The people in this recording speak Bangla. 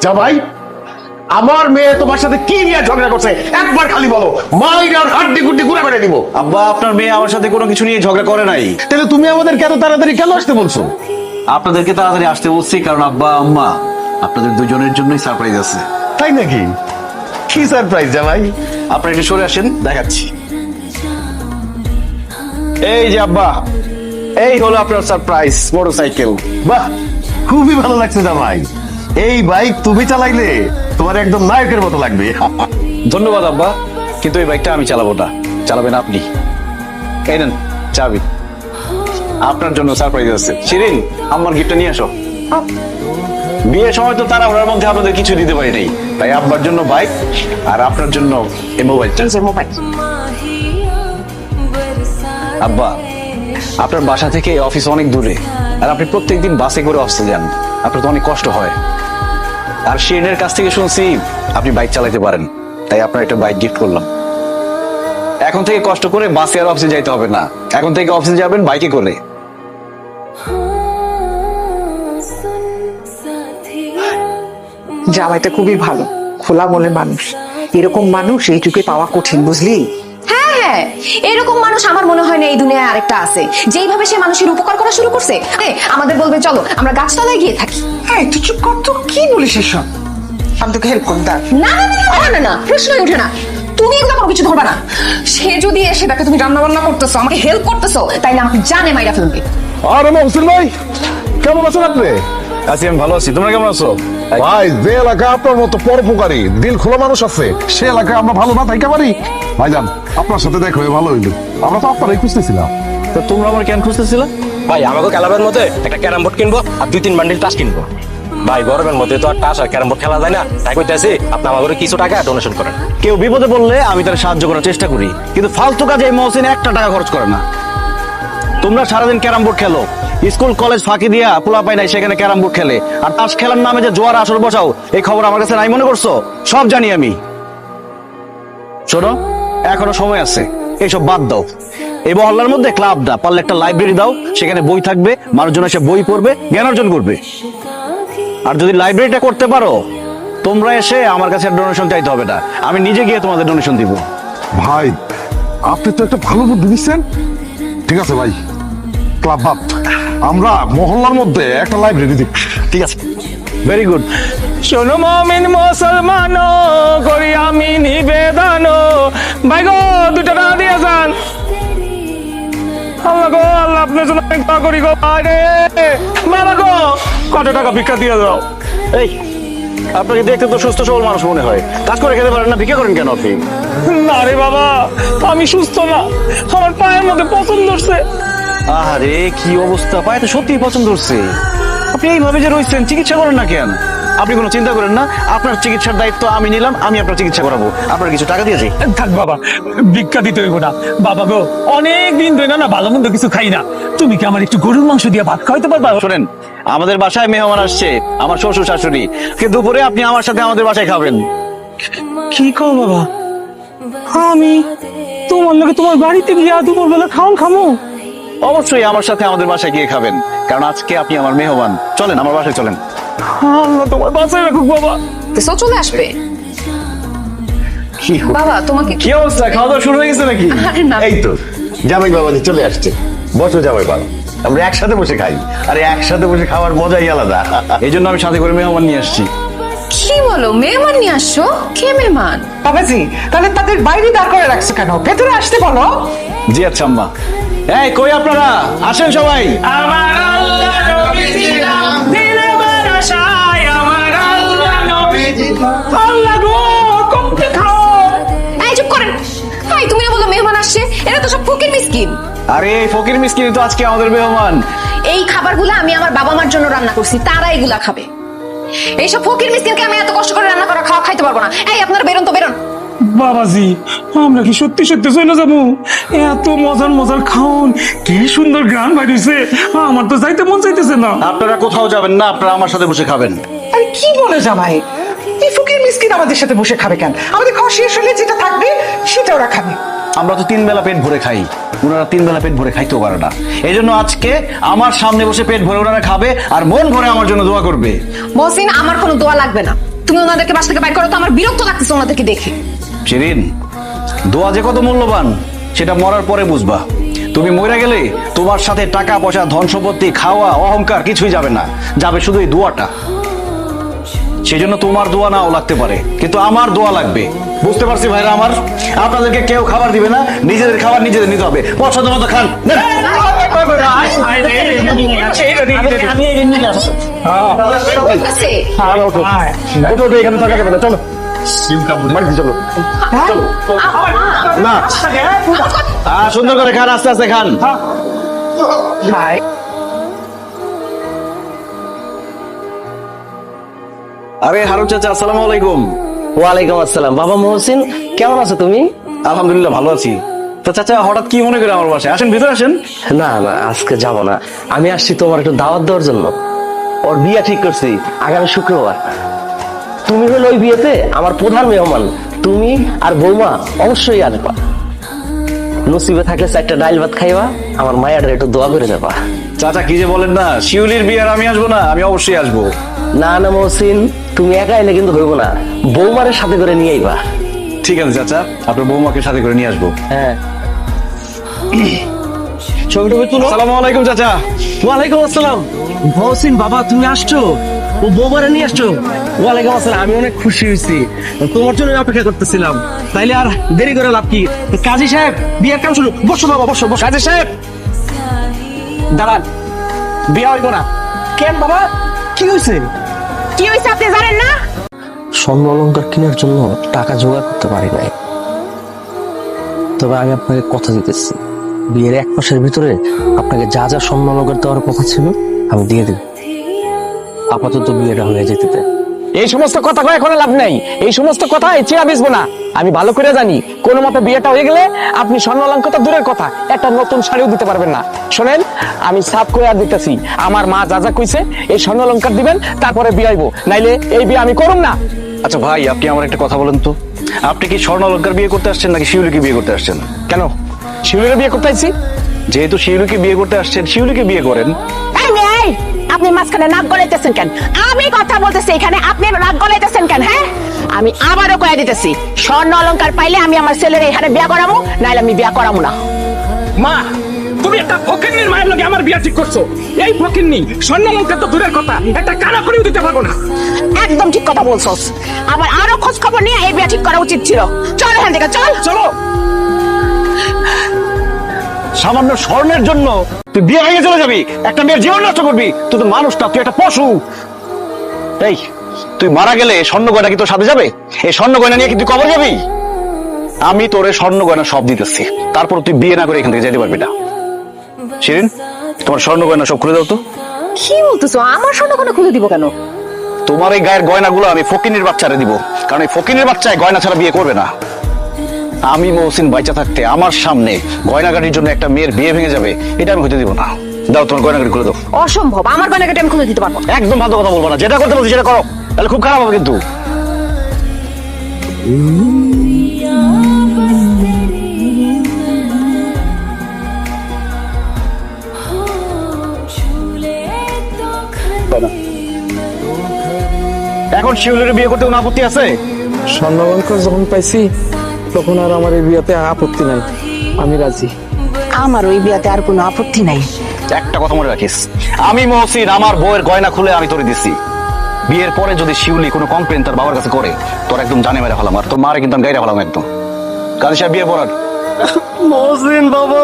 জামাই, আমার মেয়ে তোমার সাথে কি নিয়ে ঝগড়া করছে একবার খালি বলো, মাইরার হাড্ডি গুড্ডি গুঁড়া করে দিব। আব্বা, আপনার মেয়ে আমার সাথে কোনো কিছু নিয়ে ঝগড়া করে নাই। তাহলে তুমি আমাদেরকে এত তাড়াতাড়ি কেন আসতে বলছো? আপনাদেরকে তাড়াতাড়ি আসতে বলছি কারণ আব্বা আম্মা আপনাদের দুজনের জন্যই সারপ্রাইজ আছে। তাই নাকি? কি সারপ্রাইজ জামাই? আপনারা একটু সরে আসেন, দেখাচ্ছি। এই যে আব্বা, এই হলো আপনার সারপ্রাইজ মোটরসাইকেল। বাহ, খুবই ভালো লাগছে জামাই। এই বাইক তুমি চালাইলে তোমার একদম নায়কের মতো লাগবে। ধন্যবাদ আব্বা, কিন্তু এই বাইকটা আমি চালাবো না, চালাবেন আপনি। এই নেন চাবি, আপনার জন্য সারপ্রাইজ আছে। শিরিন, আমার গিফটটা নিয়ে আসো। বিয়ের সময় তো তাড়াহুড়ার মধ্যে আপনাদের কিছু দিতে পারি নাই, তাই আব্বার জন্য বাইক আর আপনার জন্য এই মোবাইলটা। আব্বা, আপনার বাসা থেকে অফিস অনেক দূরে, আর আপনি প্রত্যেকদিন বাসে করে অফিসে যান, আপনার তো অনেক কষ্ট হয়। আর শিরিনের কাছ থেকে শুনছি আপনি বাইক চালাতে পারেন, তাই আপনার একটা বাইক গিফট করলাম। এখন থেকে কষ্ট করে বাসে আর অফিসে যাইতে হবে না, এখন থেকে অফিসে যাবেন বাইকে করে। জামাইটা খুবই ভালো, খোলা মনের মানুষ। এরকম মানুষ এই যুগে পাওয়া কঠিন, বুঝলি? হ্যাঁ হ্যাঁ, এরকম মানুষ আমার মনে হয় না এই দুনিয়ায় আরেকটা আছে। যেইভাবে সে মানুষের উপকার করা শুরু করছে, আমাদের বলবে চলো আমরা গাছতলায় গিয়ে থাকি। হ্যাঁ, তুই চুপ কর তো, কি বলিস এসব? আমি তোকে হেল্প করুন। না না না না না না, প্রশ্নই ওঠে না। তুমি এগুলো কোনো কিছু ধরবা না। সে যদি এসে দেখে তুমি রান্না বান্না করতেছো, আমাকে হেল্প করতেছো, তাইলে আমাকে জানে মাইরা ফেলবে। আরে মহসিন ভাই, কেমন আছেন আপনি? আছি, আমি ভালো আছি। তোমরা কেমন আছো? ভাই, যে এলাকায় আপনার মতো পরোপকারী দিল খোলা মানুষ আছে, সে এলাকায় আমরা ভালো না থাকতে পারি? ভাইজান, আপনার সাথে দেখা হয়ে ভালো হইলো। আমরা তো আপনারাই খুঁজতেছিলাম। তো তোমরা আমার কেন খুঁজতেছিল? ভাই, আমাকে ক্লাবের মধ্যে একটা ক্যারাম বোর্ড কিনবো আর 2-3 বান্ডিল টাস কিনবো। ভাই, গরমের মধ্যে তো আর টাস আর ক্যারাম বোর্ড খেলা যায় না, তাই কইতাছি আপনি আমাকে কিছু টাকা ডোনেশন করেন। কেউ বিপদে পড়লে আমি তার সাহায্য করার চেষ্টা করি, কিন্তু ফালতু কাজে এই মহসিন একটা টাকা খরচ করে না। তোমরা সারাদিন ক্যারাম বোর্ড খেলো, স্কুল কলেজ ফাঁকি দিয়া পোলা পাই নাই সেখানে ক্যারাম বোর্ড খেলে, আর তাস খেলার নামে যে জোয়ার আসর বসাও, এই খবর আমার কাছে নাই মনে করছো? সব জানি আমি। শোনো, এখনো সময় আছে, এইসব বাদ দাও। এই মহল্লার মধ্যে ক্লাব দাও, পারলে একটা লাইব্রেরি দাও, সেখানে বই থাকবে, মানুষজন এসে বই পড়বে, জ্ঞান অর্জন করবে। আর যদি লাইব্রেরিটা করতে পারো, তোমরা এসে আমার কাছে ডোনেশন চাইতে হবে না, আমি নিজে গিয়ে তোমাদের ডোনেশন দিব। ভাই, আপনি তো একটা ভালো বুদ্ধি দিচ্ছেন। ঠিক আছে ভাই, ক্লাব বাদ, আমরা মহল্লার মধ্যে একটা লাইব্রেরি দিব। ঠিক আছে, ভেরি গুড। শোনো মুমিন মুসলমান, করি আমি নিবেদন, ভাই গো 2 টাকা দিয়ে যান। আল্লাহ গো, আল্লাহ আপনার জন্য দোয়া করি গো। আরে বাবা গো, কত টাকা ভিক্ষা দিয়ে দাও। এই, আপনাকে দেখতে তো সুস্থ সবল মানুষ মনে হয়, কাজ করে খেতে পারেন না, ভিক্ষা করেন কেন আপনি? না রে বাবা, আমি সুস্থ না, আমার পায়ের মধ্যে পছন্দ হচ্ছে। আরে কি অবস্থা, পায়ে তো সত্যি পছন্দ হচ্ছে। আপনি এইভাবে যে রয়েছেন, চিকিৎসা করেন না কেন? আপনি কোনো চিন্তা করেন না, আপনার চিকিৎসার দায়িত্ব আমি নিলাম, আমি আপনার চিকিৎসা করাবো। আপনার কিছু টাকা দিয়েছি। থাক বাবা, ভিক্ষা দিতে হইব না। বাবা গো, অনেক দিন ধরে না ভালো মন্দ কিছু খাই না, তুমি কি আমার একটু গরুর মাংস দিয়ে ভাত খাওয়াইতে পারবা? শোনেন, আমাদের বাসায় মেহমান আসছে, আমার শ্বশুর শাশুড়ি, কিন্তু দুপুরে আপনি আমার সাথে আমাদের বাসায় খাবেন। কি কও বাবা, আমি তোমার লগে তোমার বাড়িতে গিয়া দুপুর বেলা খামো? অবশ্যই আমার সাথে আমাদের বাসায় গিয়ে খাবেন, কারণ আজকে আপনি আমার মেহমান। চলেন আমার বাসায় চলেন। আল্লাহ তোমার বাসায় রাখুক বাবা। তো চলে আসবে। বাবা, তোমাকে কি অবস্থা, খাওয়া দাওয়া শুরু হয়ে গেছে নাকি? আরে না, এই তো জামাই বাবাজি চলে আসছে। বসো জামাই বাবা, আমরা একসাথে বসে খাই। আরে একসাথে বসে খাওয়ার মজাই আলাদা। এই জন্য আমি সাথে করে মেহমান নিয়ে আসছি। কি বলো, মেহমান নিয়ে আসছো? কে মেহমান? বাবাজি, তাহলে তাদের বাইরে দাঁড় করে রাখছো কেন? ভেতরে আসতে বলো। জি আচ্ছা আম্মা। এই কই আপনারা, আসেন সবাই। আমার আল্লাহ নবীজি নাম দিলে বারাসায়, আমার আল্লাহ নবীজি আল্লাহ গো, কমতে খাও। এই চুপ করেন। এই, তুমি না বলো মেহমান আসছে? এরা তো সব ফকির মিসকিন। আরে এই ফকির মিসকিন তো আজকে আমাদের মেহমান। এই খাবারগুলো আমি আমার বাবা মার জন্য রান্না করছি, তারা এগুলা খাবে। এইসব ফকির মিসকিনকে আমি এত কষ্ট করে রান্না করা খাওয়া খাইতে পারবো না। এই, আপনারা বেরোন তো, বেরোন। বাবাজি, আমরা কি সত্যি সত্যি চলে যাবো? এত মজার মজার খাওন, কি সুন্দর গান বাইরেছে, আমার তো যাইতে মন চাইতেছে না। আপনারা কোথাও যাবেন না, আপনারা আমার সাথে বসে খাবেন। আরে কি বলে জামাই, এই ফকির মিসকিন আমাদের সাথে বসে খাবে কেন? আমাদের খাওয়া শেষ হলে যেটা থাকবে সেটা ওরা খাবে। আমরা তো 3 বেলা পেট ভরে খাই, ওনারা 3 বেলা পেট ভরে খাইতেও পারে না। এই জন্য আজকে আমার সামনে বসে পেট ভরে ওনারা খাবে আর মন ভরে আমার জন্য দোয়া করবে। মহসিন, আমার কোনো দোয়া লাগবে না। তুমি ওনাদেরকে বাসা থেকে বাইর করো তো, আমার বিরক্ত লাগতেছে ওনাদেরকে দেখে। শিরিন, দোয়া যে কত মূল্যবান সেটা মরার পরে বুঝবা। তুমি মরে গেলে তোমার সাথে টাকা পয়সা ধন সম্পত্তি খাওয়া অহংকার কিছুই যাবে না, যাবে শুধু এই দোয়াটা। সেই জন্য তোমার দোয়া নাও লাগতে পারে, কিন্তু আমার দোয়া লাগবে। বুঝতে পারছি ভাইরা আমার, আপনাদেরকে কেউ খাবার দিবে না, নিজেদের খাবার নিজেদের নিতে হবে। পছন্দ মতো খান। নেন। ঠিক আছে? ওঠো, ওঠো, এখানে থাকা যাবে না, চলো বাড়িতে চলো। না, সুন্দর করে খান, আস্তে আস্তে খান। ভাই আরে হারুন চাচা, আসসালামু আলাইকুম। ওয়ালাইকুম আসসালাম। বাবা মহসিন, কেমন আছো তুমি? আলহামদুলিল্লাহ ভালো আছি। তো চাচা হঠাৎ কি মনে করে আমার বাসায়? আসেন, ভিতরে আসেন। না না, আজকে যাব না। আমি আসছি তোমার একটু দাওয়াত দেওয়ার জন্য। ওর বিয়ে ঠিক করছি আগামী শুক্রবার। তুমি হলো ওই বিয়েতে আমার প্রধান মেহমান। তুমি আর বৌমা অবশ্যই আসবা। নসিবে থাকলে 4টা ডাইল ভাত খাইবা, আমার মায়ের একটু দোয়া করে যাবা। চাচা কি যে বলেন না, শিউলির বিয়ে আর আমি আসবো না? আমি অবশ্যই আসবো। না না মহসিন, তুমি একা এলে কিন্তু হইব না, বৌমারের সাথে করে নিয়ে আইবা। ঠিক আছে চাচা, আপনার বৌমাকে সাথে করে নিয়ে আসবো। হ্যাঁ, ছবি টবি তুলো। আসসালামু আলাইকুম চাচা। ওয়ালাইকুম আসসালাম। মহসিন বাবা, তুমি আসছো? ও বৌমারে নিয়ে আসছো? ওয়ালাইকুম আসসালাম। আমি অনেক খুশি হয়েছি, তোমার জন্য অপেক্ষা করতেছিলাম। তাইলে আর দেরি করে লাভ কি? কাজী সাহেব, বিয়ের কাম শুরু। বসো বাবা, বসো বসো। কাজী সাহেব দাঁড়ান, বিয়ে হইব না কেন বাবা? কি হয়েছে? কি হয়েছে আপনি জানেন না? স্বর্ণ অলংকার কেনার জন্য টাকা জোগাড় করতে পারি নাই, তবে আমি আপনাকে কথা দিতেছি, বিয়ের 1 মাসের ভিতরে আপনাকে যা যা স্বর্ণ অলংকার দেওয়ার কথা ছিল আমি দিয়ে দেব। আপাতত বিয়েটা হয়ে যেতে দেন। এই সমস্ত কথা কয়ে এখন লাভ নাই। এই সমস্ত কথা চেয়া বেচবো না। আমি ভালো করে জানি কোনো মতে বিয়েটা হয়ে গেলে আপনি স্বর্ণ অলংকার তো দূরের কথা, একটা নতুন শাড়িও দিতে পারবেন না। শোনেন, আমি সাফ করে আর দিতেছি, আমার মা যা যা কইছে এই স্বর্ণ অলংকার দিবেন, তারপরে বিয়ে হইব, নাইলে এই বিয়ে আমি করুম না। আচ্ছা ভাই, আপনি আমার একটা কথা বলেন তো, আপনি কি স্বর্ণ অলংকার বিয়ে করতে আসছেন নাকি শিউলিকে বিয়ে করতে আসছেন? কেন, শিউলির বিয়ে করতে আইছি? যেহেতু শিউলিকে বিয়ে করতে আসছেন, শিউলিকে বিয়ে করেন। আপনি মাঝখানে নাক গলাইতেছেন কেন? আমি কথা বলতেছি এখানে, আপনি নাক গলাইতেছেন কেন? হ্যাঁ, আমি আবারও কয়ে দিতেছি, স্বর্ণ অলংকার পাইলে আমি আমার ছেলের এখানে বিয়া করামু, নাইলে আমি বিয়া করামু না। মা, তুমি একটা ফকিন্নির মায়ের লগে আমার বিয়ে ঠিক করছো। এই ফকিন্নি স্বর্ণ অলংকার তো দূরের কথা, একটা কানা করেও দিতে পারবো না। একদম ঠিক কথা বলছস। আমার আরো খোঁজ খবর নিয়ে এই বিয়া ঠিক করা উচিত ছিল। চল এখান থেকে, চল। চলো। সামান্য স্বর্ণের জন্য তুই বিয়ে ভেঙে চলে যাবি, একটা মেয়ের জীবন নষ্ট করবি? তুই তো মানুষ না, তুই একটা পশু। এই, তুই মারা গেলে স্বর্ণ গয়না কি তোর সাথে যাবে? এই স্বর্ণ গয়না নিয়ে কি তুই কবর যাবি? আমি তোরে স্বর্ণ গয়না সব দিতেছি, তারপর তুই বিয়ে না করে এখান থেকে যেতে পারবি না। শিরিন, তোমার স্বর্ণ গয়না সব খুলে দাও তো। কি বলতেছো? আমার স্বর্ণ কোনো খুলে দিব কেন? তোমার এই গায়ের গয়নাগুলো আমি ফকিনের বাচ্চারে দিব, কারণ এই ফকিনের বাচ্চায় গয়না ছাড়া বিয়ে করবে না। আমি মহসিন বাইচা থাকতে আমার সামনে গয়নাগাড়ির জন্য একটা মেয়ের বিয়ে ভেঙে যাবে, এটা আমি হতে দিব না। দাও, তোমার গয়নাগাড়ি খুলে দাও। অসম্ভব, আমার গয়নাগাটি আমি খুলে দিতে পারবো না। একদম ভালো কথা বলবো না, যেটা করতে বলছি সেটা করো, তাহলে খুব খারাপ হবে কিন্তু। এখন শিউলির বিয়ে করতে কোনো আপত্তি আছে? স্বর্ণ অলংকার যখন পাইছি তখন আর আমার এই বিয়েতে আপত্তি নাই, আমি রাজি। আমার ওই বিয়াতে আর কোনো আপত্তি নাই। একটা কথা মনে রাখিস, আমি মহসিন আমার বউয়ের গয়না খুলে আমি তোরে দিছি। বিয়ের পরে যদি শিউলি কোনো কমপ্লেন তার বাবার কাছে করে, তোর একদম জানে মেরে ফেলাম, আর তোর মারে কিন্তু আমি গাইরা ফেলাম একদম। কাজী সাহেব, বিয়ে পড়ার। মহসিন বাবা,